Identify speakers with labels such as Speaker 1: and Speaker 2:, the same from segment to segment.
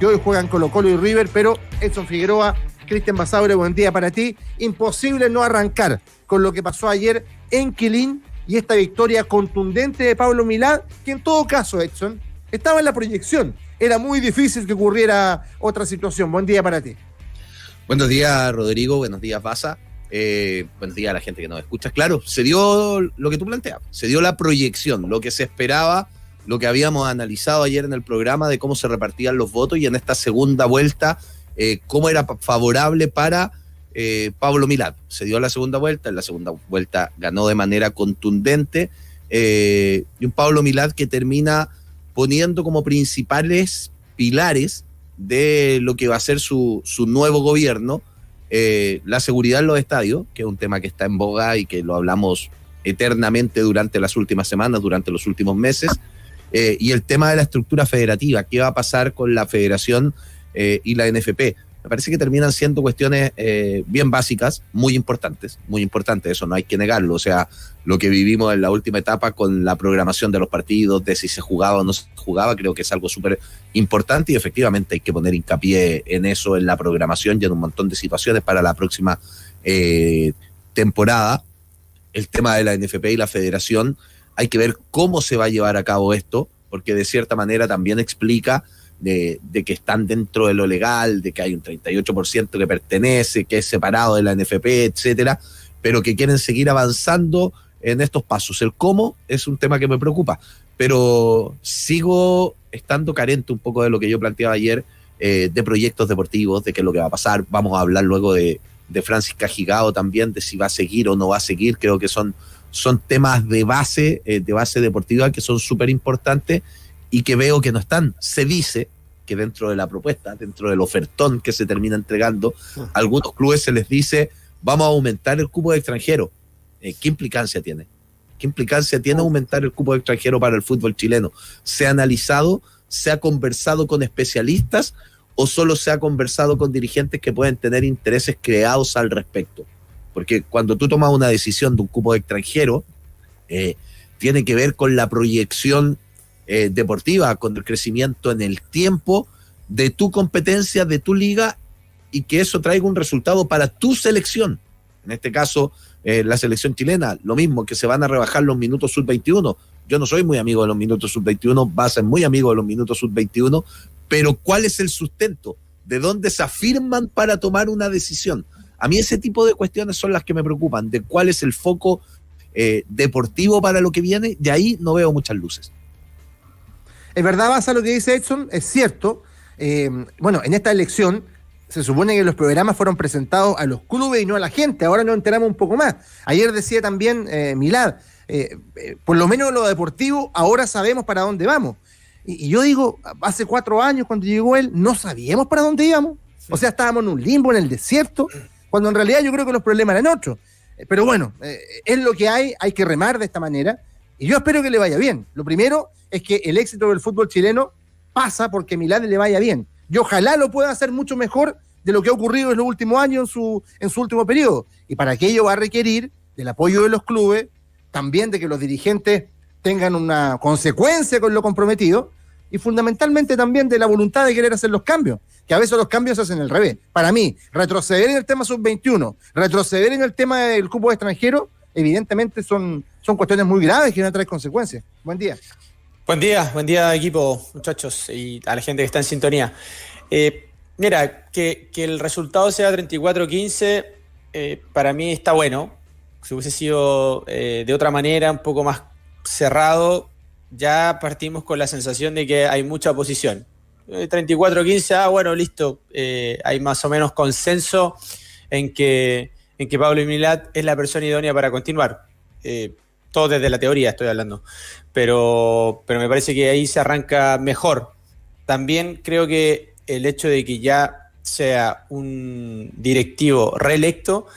Speaker 1: que hoy juegan Colo-Colo y River, pero Edson Figueroa, Cristian Basaure, buen día para ti. Imposible no arrancar con lo que pasó ayer en Quilín y esta victoria contundente de Pablo Milad, que en todo caso, Edson, estaba en la proyección. Era muy difícil que ocurriera otra situación. Buen día para ti.
Speaker 2: Buenos días, Rodrigo. Buenos días, Basa. Buenos días a la gente que nos escucha. Claro, se dio lo que tú planteas, se dio la proyección, lo que se esperaba, lo que habíamos analizado ayer en el programa de cómo se repartían los votos y en esta segunda vuelta, cómo era favorable para Pablo Milad. Se dio la segunda vuelta, en la segunda vuelta ganó de manera contundente y un Pablo Milad que termina poniendo como principales pilares de lo que va a ser su nuevo gobierno, la seguridad en los estadios, que es un tema que está en boga y que lo hablamos eternamente durante las últimas semanas, durante los últimos meses, y el tema de la estructura federativa, qué va a pasar con la federación y la NFP. Me parece que terminan siendo cuestiones bien básicas, muy importantes, eso no hay que negarlo. O sea, lo que vivimos en la última etapa con la programación de los partidos, de si se jugaba o no se jugaba, creo que es algo súper importante y efectivamente hay que poner hincapié en eso, en la programación y en un montón de situaciones para la próxima temporada. El tema de la NFP y la federación, hay que ver cómo se va a llevar a cabo esto, porque de cierta manera también explica de que están dentro de lo legal, de que hay un 38% que pertenece, que es separado de la NFP, etcétera, pero que quieren seguir avanzando en estos pasos. El cómo es un tema que me preocupa, pero sigo estando carente un poco de lo que yo planteaba ayer, de proyectos deportivos, de qué es lo que va a pasar. Vamos a hablar luego de Francis Cajigao también, de si va a seguir o no va a seguir. Creo que son temas de base deportiva que son súper importantes y que veo que no están. Se dice que dentro de la propuesta, dentro del ofertón que se termina entregando, a algunos clubes se les dice, vamos a aumentar el cupo de extranjeros. ¿Qué implicancia tiene? ¿Qué implicancia tiene aumentar el cupo de extranjero para el fútbol chileno? ¿Se ha analizado? ¿Se ha conversado con especialistas? ¿O solo se ha conversado con dirigentes que pueden tener intereses creados al respecto? Porque cuando tú tomas una decisión de un cupo de extranjero, tiene que ver con la proyección deportiva, con el crecimiento en el tiempo de tu competencia, de tu liga, y que eso traiga un resultado para tu selección. En este caso, la selección chilena, lo mismo, que se van a rebajar los minutos sub-21. Yo no soy muy amigo de los minutos sub-21, vas a ser muy amigo de los minutos sub-21, pero ¿cuál es el sustento? ¿De dónde se afirman para tomar una decisión? A mí ese tipo de cuestiones son las que me preocupan, de cuál es el foco deportivo para lo que viene. De ahí no veo muchas luces.
Speaker 1: Es verdad, Basa, lo que dice Edson, es cierto. Bueno, en esta elección se supone que los programas fueron presentados a los clubes y no a la gente. Ahora nos enteramos un poco más. Ayer decía también Milad, por lo menos en lo deportivo, ahora sabemos para dónde vamos. Y yo digo, hace 4 años cuando llegó él, no sabíamos para dónde íbamos. O sea, estábamos en un limbo, en el desierto, cuando en realidad yo creo que los problemas eran otros. Pero bueno, es lo que hay que remar de esta manera. Y yo espero que le vaya bien. Lo primero es que el éxito del fútbol chileno pasa porque Milad le vaya bien. Y ojalá lo pueda hacer mucho mejor de lo que ha ocurrido en los últimos años en su último periodo. Y para aquello va a requerir del apoyo de los clubes, también de que los dirigentes tengan una consecuencia con lo comprometido y fundamentalmente también de la voluntad de querer hacer los cambios, que a veces los cambios se hacen al revés. Para mí, retroceder en el tema sub-21, retroceder en el tema del cupo extranjero, evidentemente son cuestiones muy graves que van a traer consecuencias. Buen día.
Speaker 3: Buen día equipo, muchachos, y a la gente que está en sintonía. Mira, que el resultado sea 34-15, para mí está bueno. Si hubiese sido de otra manera, un poco más cerrado, ya partimos con la sensación de que hay mucha oposición. 34-15, bueno, listo, hay más o menos consenso en que Pablo Milad es la persona idónea para continuar. Todo desde la teoría estoy hablando, pero me parece que ahí se arranca mejor. También creo que el hecho de que ya sea un directivo reelecto,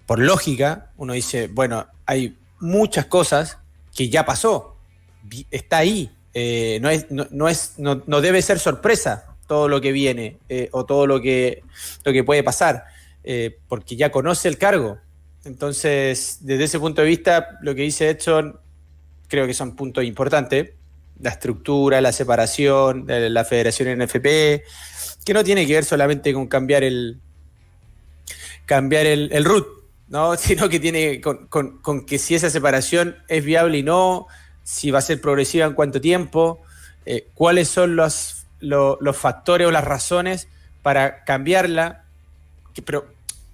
Speaker 3: por lógica, uno dice, bueno, hay muchas cosas que ya pasó, está ahí, no debe ser sorpresa todo lo que viene o todo lo que puede pasar, porque ya conoce el cargo. Entonces, desde ese punto de vista, lo que dice Edson, creo que son puntos importantes. la estructura, la separación de la federación NFP, que no tiene que ver solamente con cambiar el RUT, ¿no? Sino que tiene con que si esa separación es viable y no, si va a ser progresiva en cuánto tiempo, cuáles son los factores o las razones para cambiarla, pero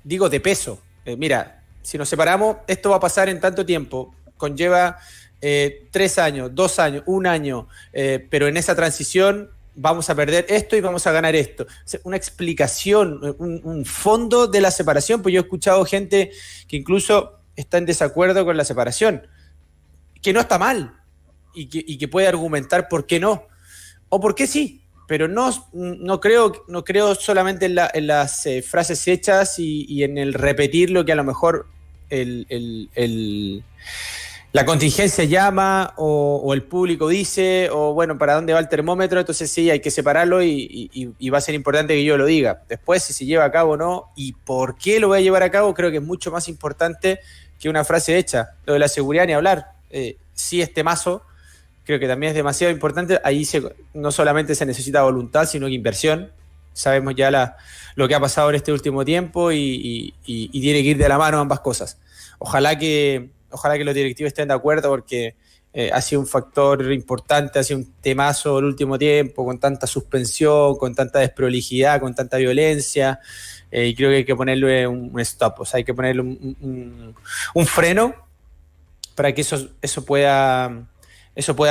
Speaker 3: digo de peso. Mira, si nos separamos, esto va a pasar en tanto tiempo, conlleva 3 años, 2 años, 1 año, pero en esa transición vamos a perder esto y vamos a ganar esto. O sea, una explicación, un fondo de la separación, pues yo he escuchado gente que incluso está en desacuerdo con la separación, que no está mal y que puede argumentar por qué no, o por qué sí, pero no creo solamente en las frases hechas y en el repetir lo que a lo mejor la contingencia llama o el público dice, o bueno, para dónde va el termómetro, entonces sí, hay que separarlo y va a ser importante que yo lo diga. Después, si se lleva a cabo o no, y por qué lo voy a llevar a cabo, creo que es mucho más importante que una frase hecha. Lo de la seguridad ni hablar. Sí, este mazo, creo que también es demasiado importante. Ahí no solamente se necesita voluntad, sino que inversión. Sabemos ya lo que ha pasado en este último tiempo y tiene que ir de la mano ambas cosas. Ojalá que los directivos estén de acuerdo, porque ha sido un factor importante, ha sido un temazo el último tiempo, con tanta suspensión, con tanta desprolijidad, con tanta violencia, y creo que hay que ponerle un stop, o sea, hay que ponerle un freno para que eso pueda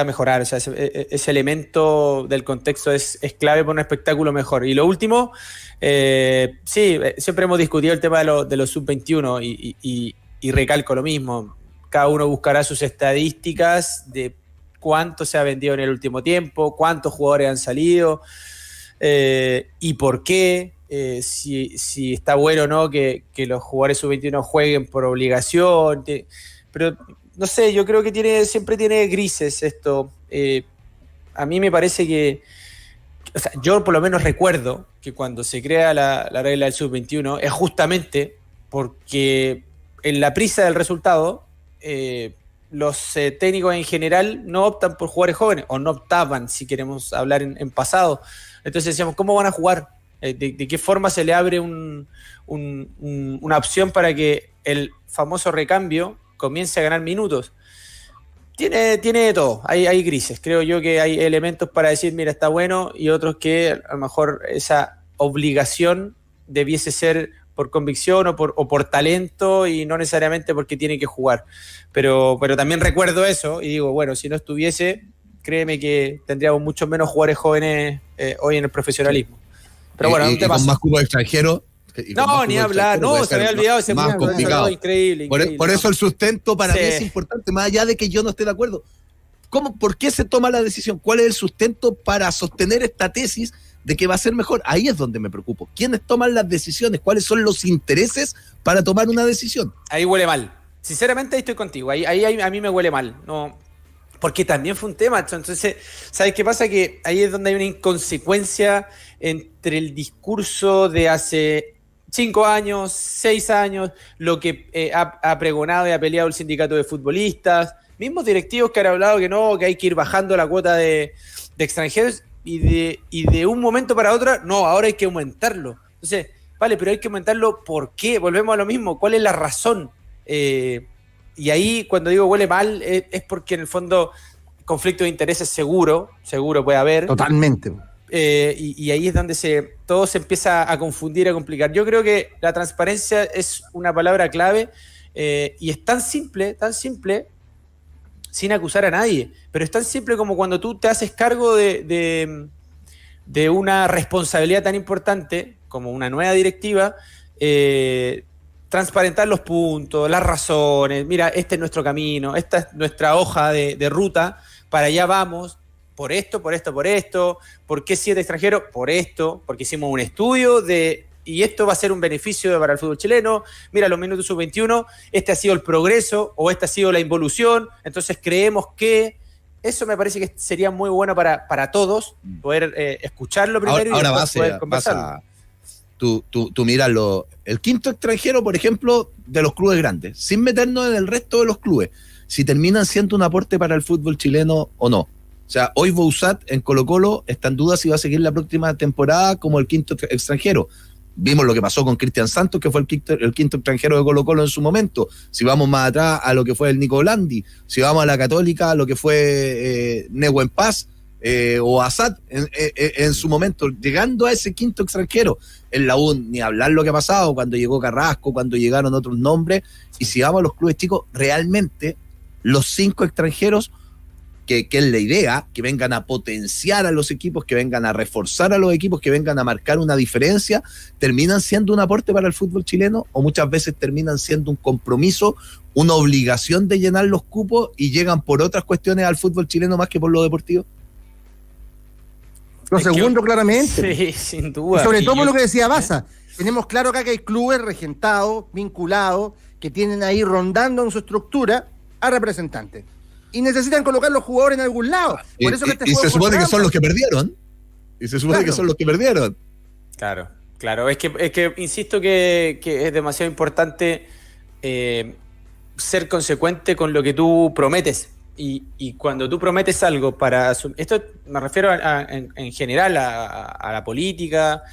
Speaker 3: mejorar. O sea, ese elemento del contexto es clave para un espectáculo mejor. Y lo último, sí, siempre hemos discutido el tema de los sub-21 y recalco lo mismo. Cada uno buscará sus estadísticas de cuánto se ha vendido en el último tiempo, cuántos jugadores han salido y por qué, si está bueno o no que los jugadores sub-21 jueguen por obligación. Pero no sé, yo creo que siempre tiene grises esto. A mí me parece que, o sea, yo por lo menos recuerdo que cuando se crea la regla del sub-21 es justamente porque en la prisa del resultado, los técnicos en general no optan por jugadores jóvenes, o no optaban, si queremos hablar en pasado. Entonces decíamos, ¿cómo van a jugar? ¿De qué forma se le abre una opción para que el famoso recambio comience a ganar minutos? Tiene de todo, hay grises. Creo yo que hay elementos para decir, mira, está bueno, y otros que a lo mejor esa obligación debiese ser por convicción o por talento, y no necesariamente porque tiene que jugar. Pero también recuerdo eso y digo, bueno, si no estuviese, créeme que tendríamos muchos menos jugadores jóvenes hoy en el profesionalismo. Pero bueno,
Speaker 2: y con más cupos extranjeros.
Speaker 3: No, ni hablar, no, se había olvidado ese
Speaker 2: más
Speaker 3: punto,
Speaker 2: complicado.
Speaker 3: Increíble.
Speaker 2: Por eso el sustento para mí es importante, más allá de que yo no esté de acuerdo. ¿Por qué se toma la decisión? ¿Cuál es el sustento para sostener esta tesis de que va a ser mejor? Ahí es donde me preocupo. ¿Quiénes toman las decisiones? ¿Cuáles son los intereses para tomar una decisión?
Speaker 3: Ahí huele mal. Sinceramente, ahí estoy contigo. Ahí a mí me huele mal. No, porque también fue un tema. Entonces, ¿sabes qué pasa? Que ahí es donde hay una inconsecuencia entre el discurso de hace 5 años, 6 años, lo que ha pregonado y ha peleado el sindicato de futbolistas, mismos directivos que han hablado que hay que ir bajando la cuota de extranjeros, y de un momento para otro, no, ahora hay que aumentarlo. Entonces, vale, pero hay que aumentarlo, ¿por qué? Volvemos a lo mismo, ¿cuál es la razón? Y ahí, cuando digo huele mal, es porque en el fondo conflicto de intereses seguro puede haber.
Speaker 1: Totalmente.
Speaker 3: Y ahí es donde todo se empieza a confundir, a complicar. Yo creo que la transparencia es una palabra clave, y es tan simple, sin acusar a nadie, pero es tan simple como cuando tú te haces cargo de una responsabilidad tan importante como una nueva directiva, transparentar los puntos, las razones. Mira, este es nuestro camino, esta es nuestra hoja de ruta, para allá vamos, por esto, ¿por qué 7 extranjeros? Por esto, porque hicimos un estudio y esto va a ser un beneficio para el fútbol chileno. Mira, los minutos sub-21, este ha sido el progreso o esta ha sido la involución, entonces creemos que eso me parece que sería muy bueno para todos, poder escucharlo primero y después poder conversarlo.
Speaker 2: Tú miras el quinto extranjero, por ejemplo, de los clubes grandes, sin meternos en el resto de los clubes, si terminan siendo un aporte para el fútbol chileno o no. O sea, hoy Bouzat en Colo-Colo está en duda si va a seguir la próxima temporada como el quinto extranjero. Vimos lo que pasó con Cristian Santos, que fue el quinto extranjero de Colo-Colo en su momento. Si vamos más atrás a lo que fue el Nico Blandi, si vamos a la Católica, a lo que fue Nehuen Paz o Assad en su momento, llegando a ese quinto extranjero. En la U, ni hablar lo que ha pasado cuando llegó Carrasco, cuando llegaron otros nombres. Y si vamos a los clubes chicos, realmente los 5 extranjeros, que es la idea, que vengan a potenciar a los equipos, que vengan a reforzar a los equipos, que vengan a marcar una diferencia, terminan siendo un aporte para el fútbol chileno, o muchas veces terminan siendo un compromiso, una obligación de llenar los cupos, y llegan por otras cuestiones al fútbol chileno más que por lo deportivo.
Speaker 1: Lo segundo, claramente.
Speaker 3: Sí, sin duda.
Speaker 1: Y sobre todo por lo que decía Baza. Tenemos claro acá que hay clubes regentados, vinculados, que tienen ahí rondando en su estructura a representantes. Y necesitan colocar los jugadores en algún lado. Por eso que
Speaker 2: y se supone que son los que perdieron. Y se supone que son los que perdieron.
Speaker 3: Claro. Es que insisto que es demasiado importante ser consecuente con lo que tú prometes. Y cuando tú prometes algo para... Esto me refiero en general a la política,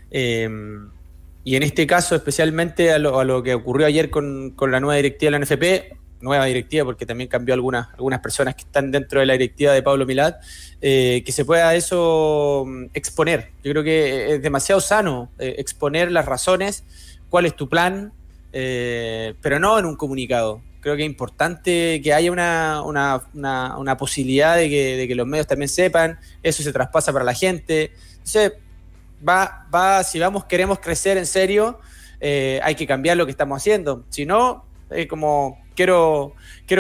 Speaker 3: y en este caso especialmente a lo que ocurrió ayer con la nueva directiva de la NFP, nueva directiva porque también cambió algunas personas que están dentro de la directiva de Pablo Milad, que se pueda eso exponer. Yo creo que es demasiado sano exponer las razones, cuál es tu plan, pero no en un comunicado. Creo que es importante que haya una posibilidad de que los medios también sepan, eso se traspasa para la gente. Entonces, si queremos crecer en serio, hay que cambiar lo que estamos haciendo. Si no, como quiero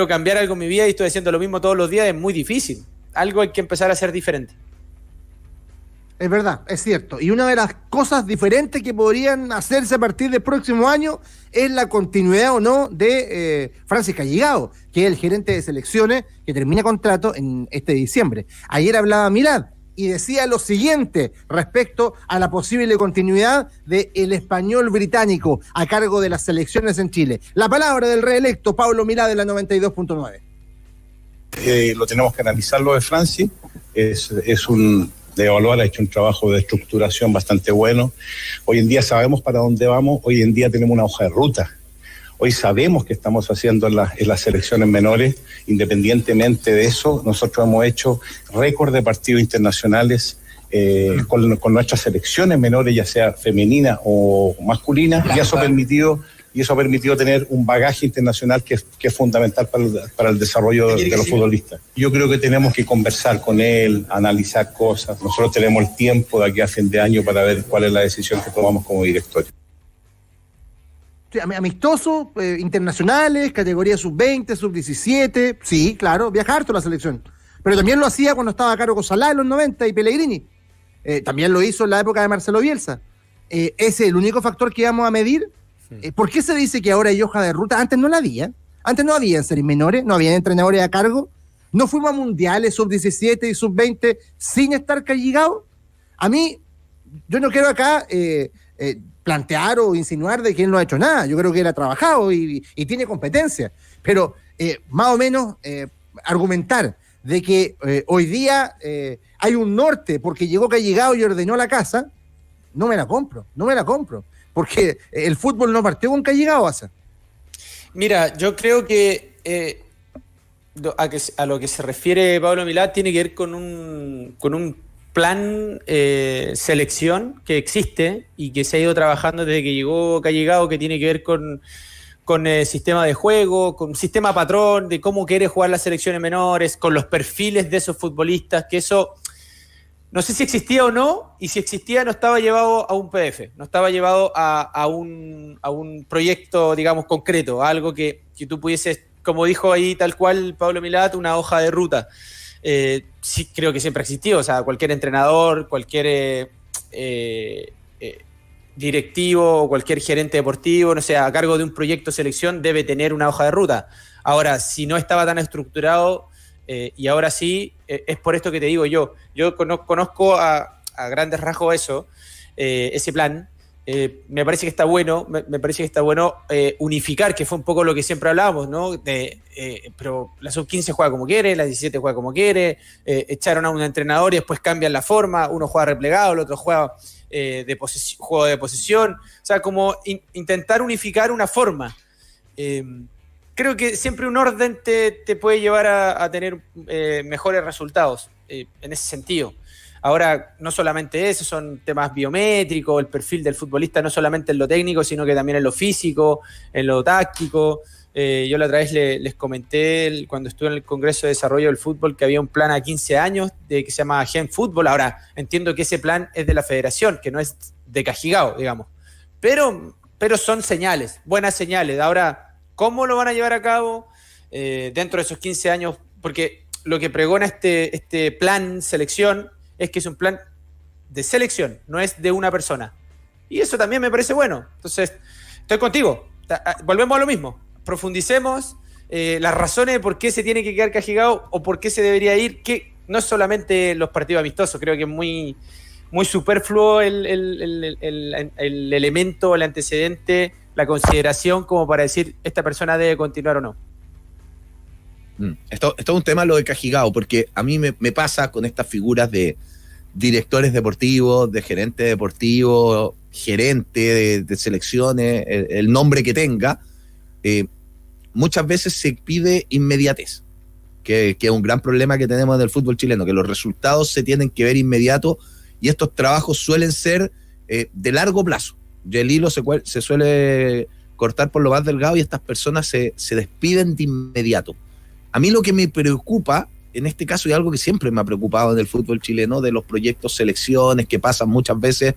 Speaker 3: cambiar algo en mi vida y estoy haciendo lo mismo todos los días, es muy difícil. Algo hay que empezar a hacer diferente.
Speaker 1: Es verdad, es cierto. Y una de las cosas diferentes que podrían hacerse a partir del próximo año es la continuidad o no de Francis Calligao, que es el gerente de selecciones que termina contrato en este diciembre. Ayer hablaba Milad y decía lo siguiente respecto a la posible continuidad del español británico a cargo de las selecciones en Chile. La palabra del reelecto Pablo Milad de la 92.9.
Speaker 4: Lo tenemos que analizar lo de Francis. De evaluar, ha hecho un trabajo de estructuración bastante bueno. Hoy en día sabemos para dónde vamos, hoy en día tenemos una hoja de ruta. Hoy sabemos qué estamos haciendo en las selecciones menores. Independientemente de eso, nosotros hemos hecho récord de partidos internacionales con nuestras selecciones menores, ya sea femenina o masculina, y eso ha permitido tener un bagaje internacional que es fundamental para el desarrollo de los futbolistas. Yo creo que tenemos que conversar con él, analizar cosas. Nosotros tenemos el tiempo de aquí a fin de año para ver cuál es la decisión que tomamos como directorio.
Speaker 1: Sí, amistosos, internacionales, categoría sub-20, sub-17, sí, claro, viaja harto la selección. Pero también lo hacía cuando estaba Caro Salá en los 90 y Pellegrini. También lo hizo en la época de Marcelo Bielsa. ¿Ese es el único factor que vamos a medir? ¿Por qué se dice que ahora hay hoja de ruta? Antes no la había. Antes no había en series menores, no había entrenadores a cargo. No fuimos a mundiales sub-17 y sub-20 sin estar Calligao. A mí, yo no quiero acá plantear o insinuar de que él no ha hecho nada. Yo creo que él ha trabajado y tiene competencia. Pero más o menos argumentar de que hoy día hay un norte porque llegó Calligao y ordenó la casa, no me la compro. Porque el fútbol no partió con Calligao, Baza.
Speaker 3: Mira, yo creo que a lo que se refiere Pablo Milad tiene que ver con un plan selección que existe y que se ha ido trabajando desde que llegó Calligao, que tiene que ver con sistema de juego, con sistema patrón, de cómo quiere jugar las selecciones menores, con los perfiles de esos futbolistas, que eso... No sé si existía o no, y si existía no estaba llevado a un PDF, no estaba llevado a un proyecto, digamos, concreto, a algo que tú pudieses, como dijo ahí tal cual Pablo Milad, una hoja de ruta. Sí, creo que siempre existió, o sea, cualquier entrenador, cualquier directivo, cualquier gerente deportivo, no sé, a cargo de un proyecto de selección debe tener una hoja de ruta. Ahora, si no estaba tan estructurado... y ahora sí, es por esto que te digo yo conozco a grandes rasgos ese plan, Me parece que está bueno, me parece que está bueno unificar, que fue un poco lo que siempre hablábamos, ¿no? Pero la sub-15 juega como quiere, la 17 juega como quiere, echaron a un entrenador y después cambian la forma, uno juega replegado, el otro juega juego de posesión, o sea, como intentar unificar una forma. Creo que siempre un orden te puede llevar a tener mejores resultados en ese sentido. Ahora, no solamente eso, son temas biométricos, el perfil del futbolista, no solamente en lo técnico, sino que también en lo físico, en lo táctico. Yo la otra vez les comenté cuando estuve en el Congreso de Desarrollo del Fútbol que había un plan a 15 años que se llama Gen Fútbol. Ahora, entiendo que ese plan es de la federación, que no es de Cajigao, digamos. Pero son señales, buenas señales. Ahora, ¿cómo lo van a llevar a cabo dentro de esos 15 años? Porque lo que pregona este plan selección es que es un plan de selección, no es de una persona. Y eso también me parece bueno. Entonces, estoy contigo. Volvemos a lo mismo. Profundicemos las razones de por qué se tiene que quedar Cajigao o por qué se debería ir, que no es solamente los partidos amistosos. Creo que es muy, muy superfluo el elemento, el antecedente, la consideración como para decir esta persona debe continuar o no.
Speaker 2: Esto es un tema lo de Cajigao, porque a mí me pasa con estas figuras de directores deportivos, de gerente deportivo, gerente de selecciones, el nombre que tenga, muchas veces se pide inmediatez, que es un gran problema que tenemos en el fútbol chileno, que los resultados se tienen que ver inmediato y estos trabajos suelen ser de largo plazo. Y el hilo se suele cortar por lo más delgado y estas personas se despiden de inmediato. A mí lo que me preocupa, en este caso, y algo que siempre me ha preocupado en el fútbol chileno, de los proyectos selecciones que pasan muchas veces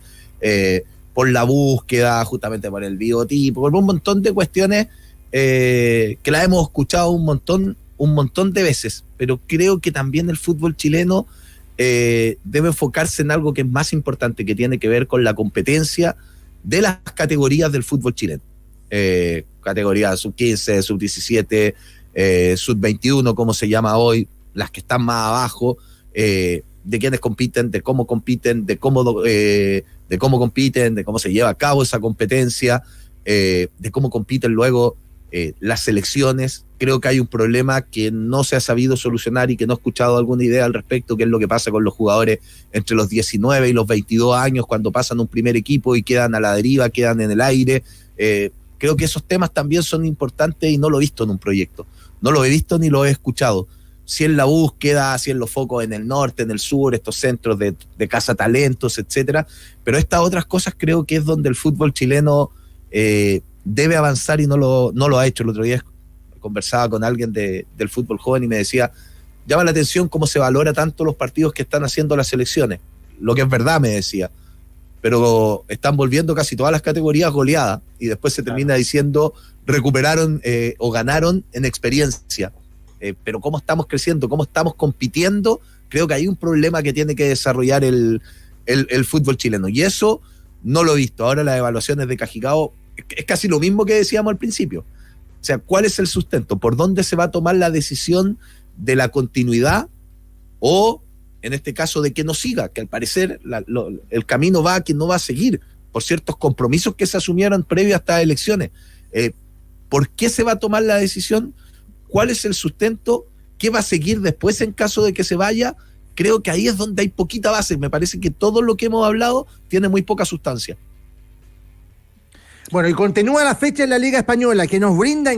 Speaker 2: por la búsqueda, justamente por el biotipo, por un montón de cuestiones que las hemos escuchado un montón de veces, pero creo que también el fútbol chileno debe enfocarse en algo que es más importante, que tiene que ver con la competencia de las categorías del fútbol chileno. Categorías sub-15, sub-17, sub-21, como se llama hoy, las que están más abajo, de quiénes compiten, de cómo compiten, de cómo compiten, de cómo se lleva a cabo esa competencia, de cómo compiten luego las selecciones. Creo que hay un problema que no se ha sabido solucionar y que no he escuchado alguna idea al respecto, que es lo que pasa con los jugadores entre los 19 y los 22 años, cuando pasan un primer equipo y quedan a la deriva, quedan en el aire. Creo que esos temas también son importantes y no lo he visto en un proyecto. No lo he visto ni lo he escuchado. Si en la búsqueda, si en los focos en el norte, en el sur, estos centros de cazatalentos, etcétera. Pero estas otras cosas creo que es donde el fútbol chileno debe avanzar y no lo ha hecho. El otro día conversaba con alguien del fútbol joven y me decía, llama la atención cómo se valora tanto los partidos que están haciendo las selecciones. Lo que es verdad, me decía. Pero están volviendo casi todas las categorías goleadas y después se termina diciendo recuperaron o ganaron en experiencia. Pero cómo estamos creciendo, cómo estamos compitiendo, creo que hay un problema que tiene que desarrollar el fútbol chileno. Y eso no lo he visto. Ahora las evaluaciones de Cajigao es casi lo mismo que decíamos al principio. O sea, ¿cuál es el sustento? ¿Por dónde se va a tomar la decisión de la continuidad o, en este caso, de que no siga? Que al parecer el camino va a que no va a seguir por ciertos compromisos que se asumieron previo a estas elecciones. ¿Por qué se va a tomar la decisión? ¿Cuál es el sustento? ¿Qué va a seguir después en caso de que se vaya? Creo que ahí es donde hay poquita base. Me parece que todo lo que hemos hablado tiene muy poca sustancia.
Speaker 1: Bueno, y continúa la fecha en la Liga Española que nos brinda